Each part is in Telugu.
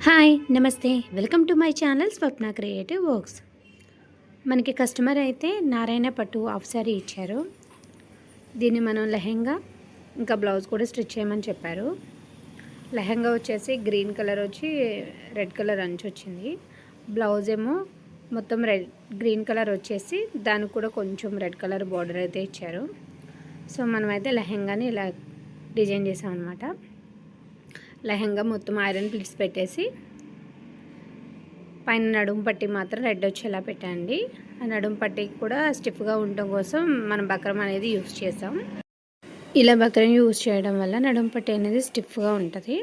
హాయ్ నమస్తే welcome to my channel Swapna creative works. మనకి కస్టమర్ అయితే నారాయణ పట్టు హాఫ్ సారీ ఇచ్చారు. దీన్ని మనం లెహెంగా ఇంకా బ్లౌజ్ కూడా స్టిచ్ చేయమని చెప్పారు. లెహెంగా వచ్చేసి గ్రీన్ కలర్ వచ్చి రెడ్ కలర్ అంచు వచ్చింది. బ్లౌజ్ ఏమో మొత్తం గ్రీన్ కలర్ వచ్చేసి దానికి కూడా కొంచెం రెడ్ కలర్ బార్డర్ అయితే ఇచ్చారు. సో మనమైతే లెహెంగాని ఇలా డిజైన్ చేసామన్నమాట. లెహంగా మొత్తం ఐరన్ ప్లీట్స్ పెట్టేసి పైన నడుము పట్టి మాత్రం రెడ్ వచ్చేలా పెట్టండి. ఆ నడుము పట్టికి కూడా స్టిఫ్గా ఉండటం కోసం మనం బక్రం అనేది యూస్ చేసాం. ఇలా బక్రం యూస్ చేయడం వల్ల నడుము పట్టి అనేది స్టిఫ్గా ఉంటుంది.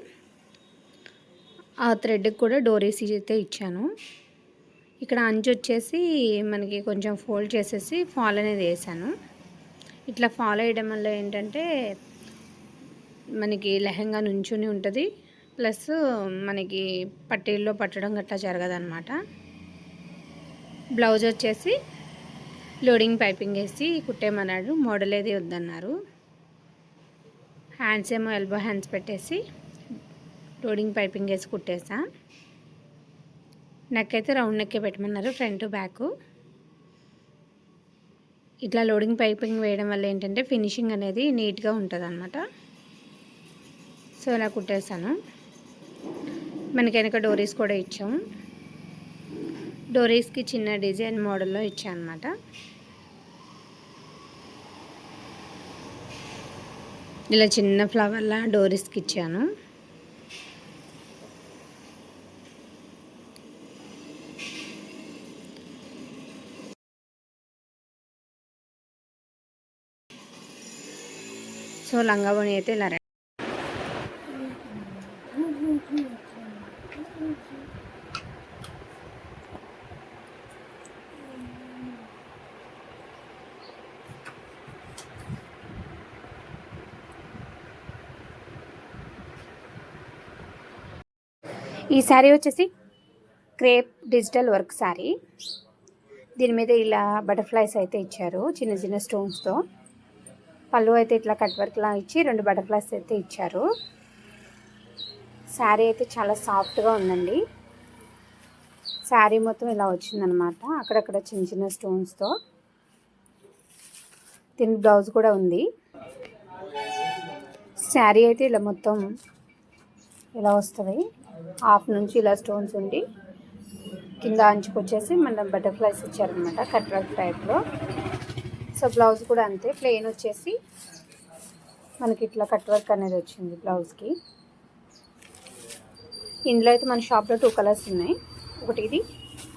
ఆ థ్రెడ్కి కూడా డోరీస్ అయితే ఇచ్చాను. ఇక్కడ అంచు వచ్చేసి మనకి కొంచెం ఫోల్డ్ చేసేసి ఫాల్ అనేది వేసాను. ఇట్లా ఫాల్ వేయడం వల్ల ఏంటంటే మనకి లెహంగా నుంచుని ఉంటుంది, ప్లస్ మనకి పట్టీల్లో పట్టడం గట్లా జరగదన్నమాట. బ్లౌజ్ వచ్చేసి లోడింగ్ పైపింగ్ వేసి కుట్టేమన్నాడు, మోడల్ ఏది వద్దన్నారు. హ్యాండ్స్ ఏమో ఎల్బో హ్యాండ్స్ పెట్టేసి లోడింగ్ పైపింగ్ వేసి కుట్టేసా. నెక్ అయితే రౌండ్ నెక్కే పెట్టమన్నారు, ఫ్రంట్ బ్యాక్. ఇట్లా లోడింగ్ పైపింగ్ వేయడం వల్ల ఏంటంటే ఫినిషింగ్ అనేది నీట్గా ఉంటుంది అన్నమాట. సో ఇలా కుట్టేసాను. మనకి వెనక డోరీస్ కూడా ఇచ్చాము. డోరీస్కి చిన్న డిజైన్ మోడల్లో ఇచ్చాను అనమాట. ఇలా చిన్న ఫ్లవర్లా డోరీస్కి ఇచ్చాను. సో లంగావోణి అయితే ఇలా ఈ శారీ వచ్చేసి క్రేప్ డిజిటల్ వర్క్ శారీ. దీని మీద ఇలా బటర్ఫ్లైస్ అయితే ఇచ్చారు చిన్న చిన్న స్టోన్స్తో. పళ్ళు అయితే ఇట్లా కట్ వర్క్లా ఇచ్చి 2 బటర్ఫ్లైస్ అయితే ఇచ్చారు. శారీ అయితే చాలా సాఫ్ట్గా ఉందండి. శారీ మొత్తం ఇలా వచ్చిందనమాట, అక్కడక్కడ చిన్న చిన్న స్టోన్స్తో. దీనికి బ్లౌజ్ కూడా ఉంది. శారీ అయితే ఇలా మొత్తం ఇలా వస్తుంది. హాఫ్ నుంచి ఇలా స్టోన్స్ ఉండి కింద అంచుకు వచ్చేసి మనం బటర్ఫ్లైస్ ఇచ్చారనమాట, కట్ వర్క్ టైప్లో. సో బ్లౌజ్ కూడా అంతే, ప్లెయిన్ వచ్చేసి మనకి ఇట్లా కట్ వర్క్ అనేది వచ్చింది బ్లౌజ్కి. ఇందులో అయితే మన షాప్లో 2 కలర్స్ ఉన్నాయి, ఒకటి ఇది,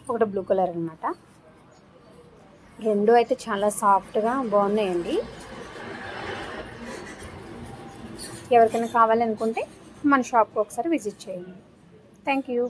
ఒకటి బ్లూ కలర్ అనమాట. 2 అయితే చాలా సాఫ్ట్గా బాగున్నాయండి. ఎవరికైనా కావాలనుకుంటే మన షాప్కి ఒకసారి విజిట్ చేయండి. Thank you.